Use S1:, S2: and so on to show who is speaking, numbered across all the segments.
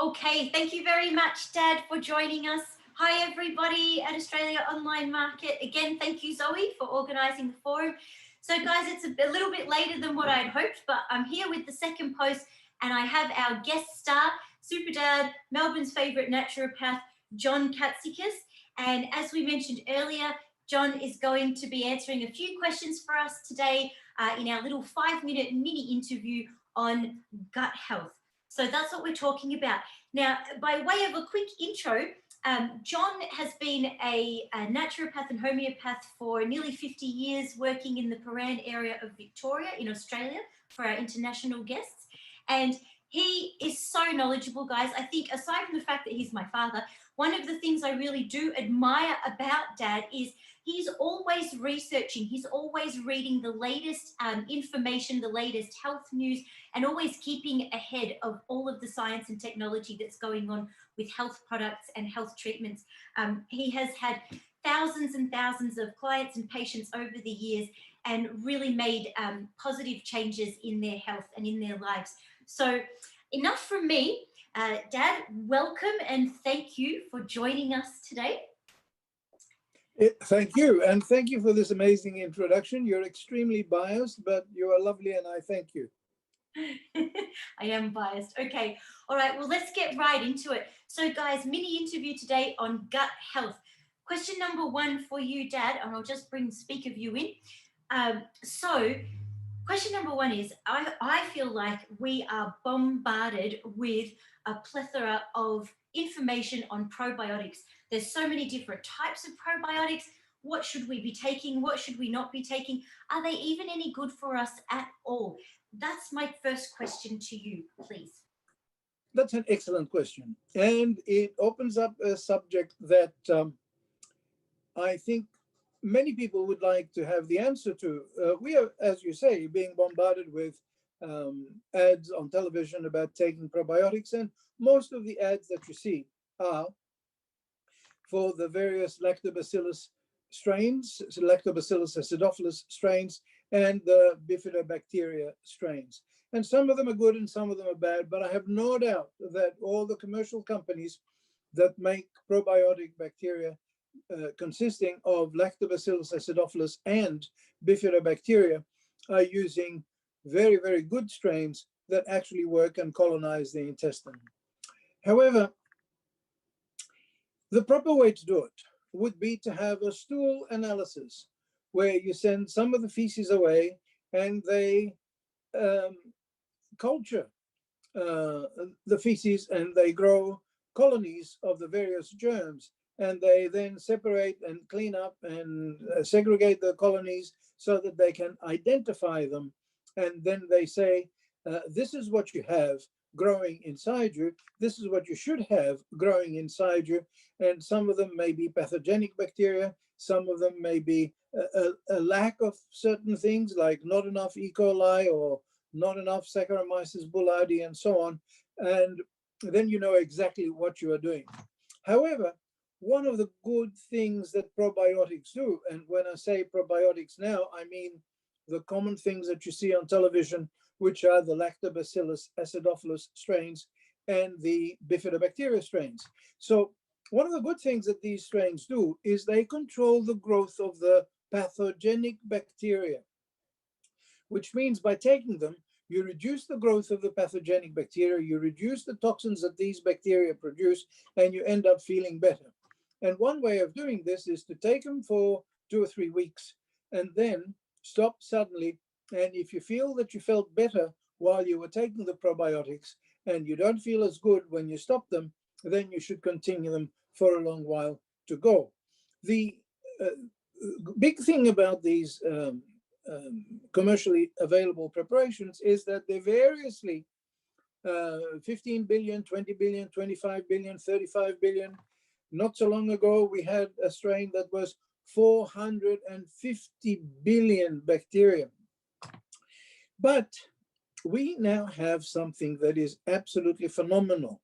S1: Okay, thank you very much, Dad, for joining us. Hi, everybody at Australia Online Market. Again, thank you, Zoe, for organising the forum. So, guys, it's a little bit later than what I'd hoped, but I'm here with the second post, and I have our guest star, Super Dad, Melbourne's favourite naturopath, John Catsicas. And as we mentioned earlier, John is going to be answering a few questions for us today in our little 5-minute mini interview on gut health. So that's what we're talking about. Now, by way of a quick intro, John has been a naturopath and homeopath for nearly 50 years, working in the Paran area of Victoria in Australia for our international guests. And he is so knowledgeable, guys. I think aside from the fact that he's my father, one of the things I really do admire about Dad is he's always researching, he's always reading the latest information, the latest health news, and always keeping ahead of all of the science and technology that's going on with health products and health treatments. He has had thousands and thousands of clients and patients over the years and really made positive changes in their health and in their lives. So enough from me. Dad, welcome and thank you for joining us today.
S2: Thank you, and thank you for this amazing introduction. You're extremely biased, but you are lovely, and I thank you.
S1: I am biased. Okay, all right, well, let's get right into it. So, guys, mini interview today on gut health. Question number 1 for you, Dad, and I'll just bring Speak of You in. So, question number 1 is, I feel like we are bombarded with a plethora of information on probiotics. There's so many different types of probiotics. What should we be taking? What should we not be taking? Are they even any good for us at all? That's my first question to you, please.
S2: That's an excellent question. And it opens up a subject that I think many people would like to have the answer to. We are, as you say, being bombarded with ads on television about taking probiotics, and most of the ads that you see are for the various lactobacillus strains, so lactobacillus acidophilus strains, and the bifidobacteria strains. And some of them are good and some of them are bad, but I have no doubt that all the commercial companies that make probiotic bacteria consisting of lactobacillus acidophilus and bifidobacteria are using very, very good strains that actually work and colonize the intestine. However, the proper way to do it would be to have a stool analysis where you send some of the feces away and they culture the feces and they grow colonies of the various germs, and they then separate and clean up and segregate the colonies so that they can identify them. And then they say, this is what you have growing inside you. This is what you should have growing inside you. And some of them may be pathogenic bacteria. Some of them may be a lack of certain things, like not enough E. coli or not enough Saccharomyces boulardii and so on. And then you know exactly what you are doing. However, one of the good things that probiotics do, and when I say probiotics now, I mean the common things that you see on television, which are the lactobacillus acidophilus strains and the bifidobacteria strains. So one of the good things that these strains do is they control the growth of the pathogenic bacteria, which means by taking them, you reduce the growth of the pathogenic bacteria, you reduce the toxins that these bacteria produce, and you end up feeling better. And one way of doing this is to take them for 2 or 3 weeks and then stop suddenly. And if you feel that you felt better while you were taking the probiotics and you don't feel as good when you stop them, then you should continue them for a long while to go. The big thing about these commercially available preparations is that they variously 15 billion, 20 billion, 25 billion, 35 billion. Not so long ago, we had a strain that was 450 billion bacteria. But we now have something that is absolutely phenomenal.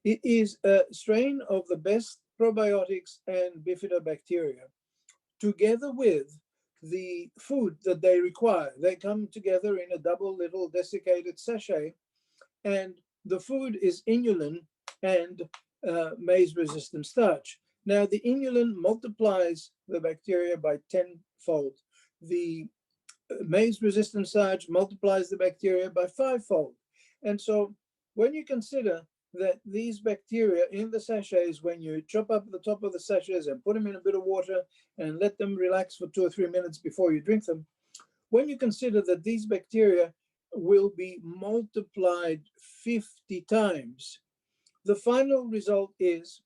S2: It is a strain of the best probiotics and bifidobacteria, together with the food that they require. They come together in a double little desiccated sachet, and the food is inulin and maize-resistant starch. Now, the inulin multiplies the bacteria by tenfold. The maize-resistant starch multiplies the bacteria by fivefold. And so when you consider that these bacteria in the sachets, when you chop up the top of the sachets and put them in a bit of water and let them relax for 2 or 3 minutes before you drink them, when you consider that these bacteria will be multiplied 50 times, the final result is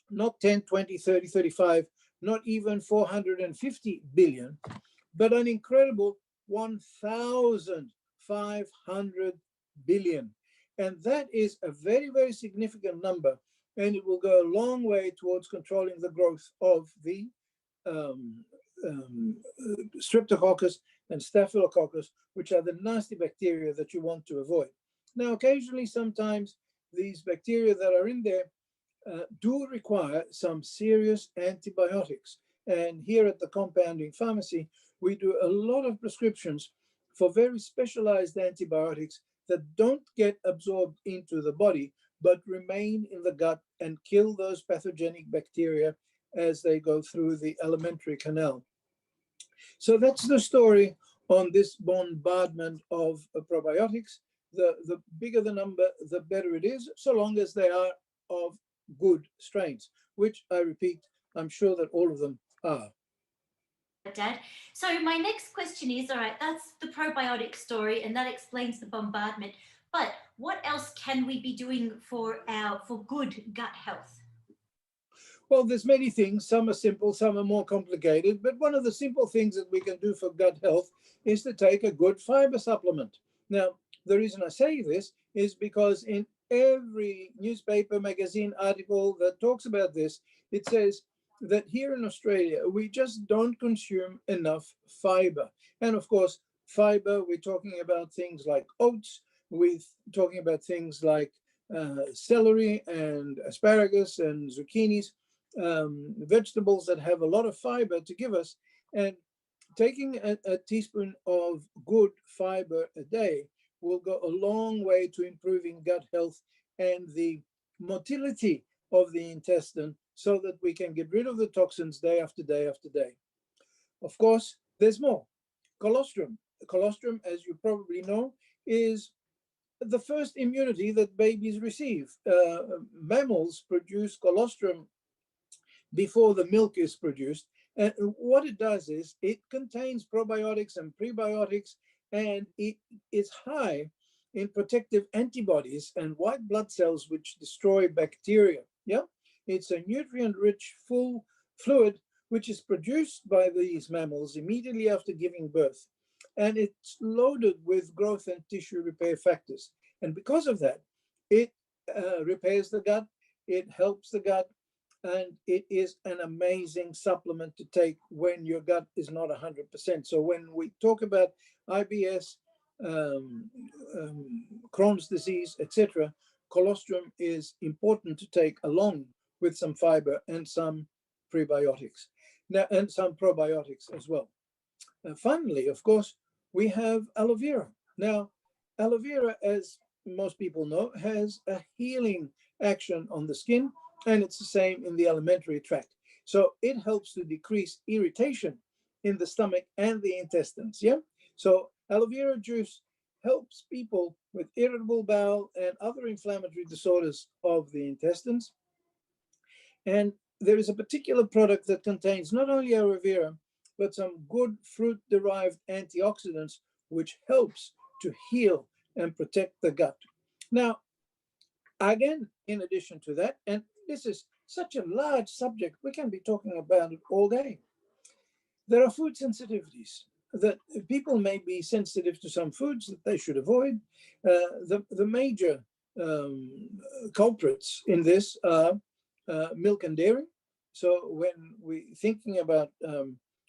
S2: not 10, 20, 30, 35, not even 450 billion, but an incredible 1,500 billion. And that is a very, very significant number. And it will go a long way towards controlling the growth of the um, Streptococcus and Staphylococcus, which are the nasty bacteria that you want to avoid. Now, occasionally, sometimes these bacteria that are in there do require some serious antibiotics. And here at the compounding pharmacy, we do a lot of prescriptions for very specialized antibiotics that don't get absorbed into the body, but remain in the gut and kill those pathogenic bacteria as they go through the alimentary canal. So that's the story on this bombardment of probiotics. The bigger the number, the better it is, so long as they are of good strains, which I repeat, I'm sure that all of them are.
S1: Dad. So my next question is, all right, that's the probiotic story and that explains the bombardment. But what else can we be doing for good gut health?
S2: Well, there's many things. Some are simple, some are more complicated. But one of the simple things that we can do for gut health is to take a good fiber supplement. Now, the reason I say this is because in every newspaper, magazine, article that talks about this, it says that here in Australia, we just don't consume enough fiber. And of course, fiber, we're talking about things like oats, we're talking about things like celery and asparagus and zucchinis, vegetables that have a lot of fiber to give us. And taking a teaspoon of good fiber a day will go a long way to improving gut health and the motility of the intestine so that we can get rid of the toxins day after day after day. Of course, there's more. Colostrum. Colostrum, as you probably know, is the first immunity that babies receive. Mammals produce colostrum before the milk is produced. And what it does is it contains probiotics and prebiotics, and it is high in protective antibodies and white blood cells which destroy bacteria. Yeah, it's a nutrient-rich full fluid which is produced by these mammals immediately after giving birth. And it's loaded with growth and tissue repair factors. And because of that, it repairs the gut, it helps the gut, and it is an amazing supplement to take when your gut is not 100%. So when we talk about IBS, Crohn's disease, etc., colostrum is important to take along with some fiber and some prebiotics. Now, and some probiotics as well. Finally, of course, we have aloe vera. Now, aloe vera, as most people know, has a healing action on the skin, and it's the same in the alimentary tract. So it helps to decrease irritation in the stomach and the intestines. Yeah. So aloe vera juice helps people with irritable bowel and other inflammatory disorders of the intestines. And there is a particular product that contains not only aloe vera, but some good fruit-derived antioxidants, which helps to heal and protect the gut. Now, again, in addition to that, and this is such a large subject, we can be talking about it all day. There are food sensitivities that people may be sensitive to some foods that they should avoid. The major culprits in this are milk and dairy. So when we're thinking about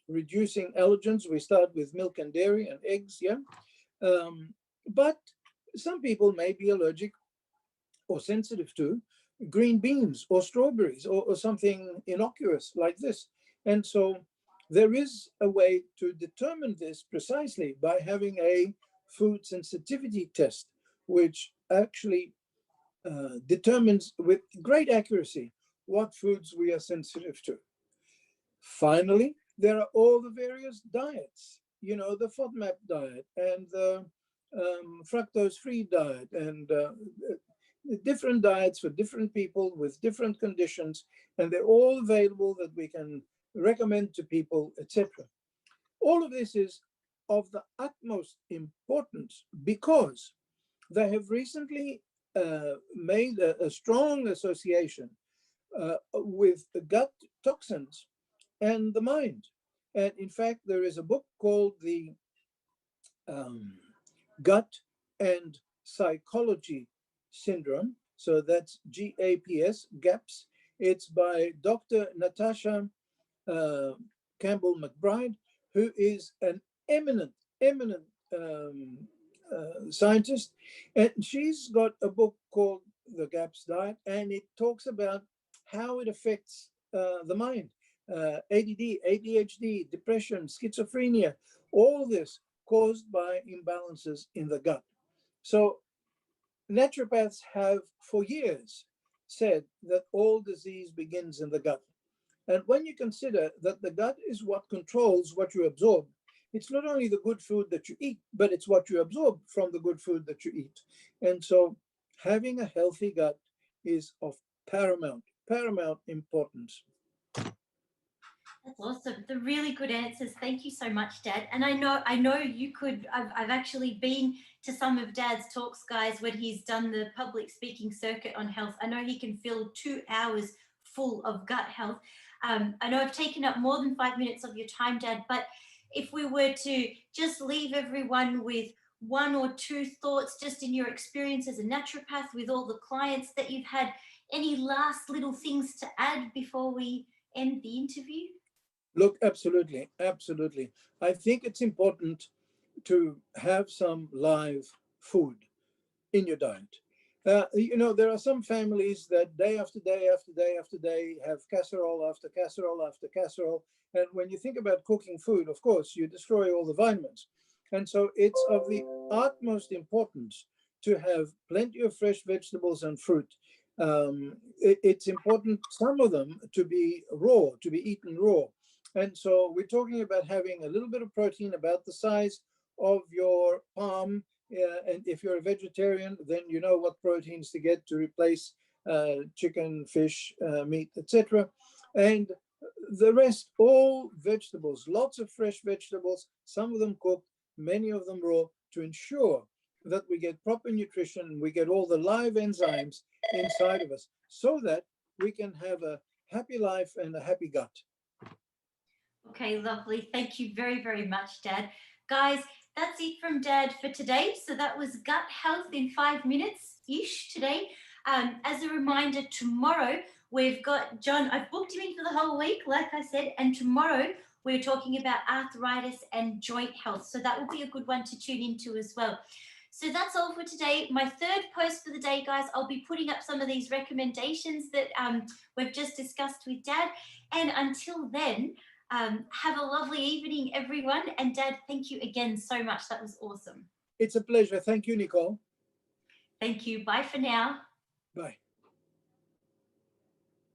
S2: reducing allergens, we start with milk and dairy and eggs, yeah? But some people may be allergic or sensitive to green beans or strawberries or something innocuous like this. And so there is a way to determine this precisely by having a food sensitivity test, which actually determines with great accuracy what foods we are sensitive to. Finally, there are all the various diets, the FODMAP diet and the fructose-free diet, and different diets for different people with different conditions, and they're all available that we can recommend to people, etc. All of this is of the utmost importance because they have recently made a strong association with the gut toxins and the mind. And in fact, there is a book called the um, Gut and Psychology Syndrome. So that's GAPS, GAPS. It's by Dr. Natasha uh, Campbell McBride, who is an eminent scientist. And she's got a book called The GAPS Diet, and it talks about how it affects the mind. ADD, ADHD, depression, schizophrenia, all this caused by imbalances in the gut. So naturopaths have for years said that all disease begins in the gut. And when you consider that the gut is what controls what you absorb, it's not only the good food that you eat, but it's what you absorb from the good food that you eat. And so having a healthy gut is of paramount importance.
S1: That's awesome. The really good answers. Thank you so much, Dad. And I know you could. I've actually been to some of Dad's talks, guys, when he's done the public speaking circuit on health. I know he can fill 2 hours full of gut health. I know I've taken up more than 5 minutes of your time, Dad, but if we were to just leave everyone with 1 or 2 thoughts, just in your experience as a naturopath with all the clients that you've had, any last little things to add before we end the interview?
S2: Look, absolutely. I think it's important to have some live food in your diet. There are some families that day after day after day after day have casserole after casserole after casserole. And when you think about cooking food, of course, you destroy all the vitamins. And so it's of the utmost importance to have plenty of fresh vegetables and fruit. It's important, some of them, to be raw, to be eaten raw. And so we're talking about having a little bit of protein about the size of your palm. And if you're a vegetarian, then you know what proteins to get to replace chicken, fish, meat, etc. And the rest, all vegetables, lots of fresh vegetables, some of them cooked, many of them raw, to ensure that we get proper nutrition, we get all the live enzymes inside of us so that we can have a happy life and a happy gut.
S1: Okay, lovely. Thank you very, very much, Dad. Guys, that's it from Dad for today. So that was gut health in 5 minutes-ish today. As a reminder, tomorrow we've got John. I've booked him in for the whole week, like I said, and tomorrow we're talking about arthritis and joint health. So that will be a good one to tune into as well. So that's all for today. My third post for the day, guys, I'll be putting up some of these recommendations that we've just discussed with Dad. And until then, have a lovely evening, everyone. And Dad, thank you again so much. That was awesome.
S2: It's a pleasure. Thank you, Nicole.
S1: Thank you. Bye for now.
S2: Bye.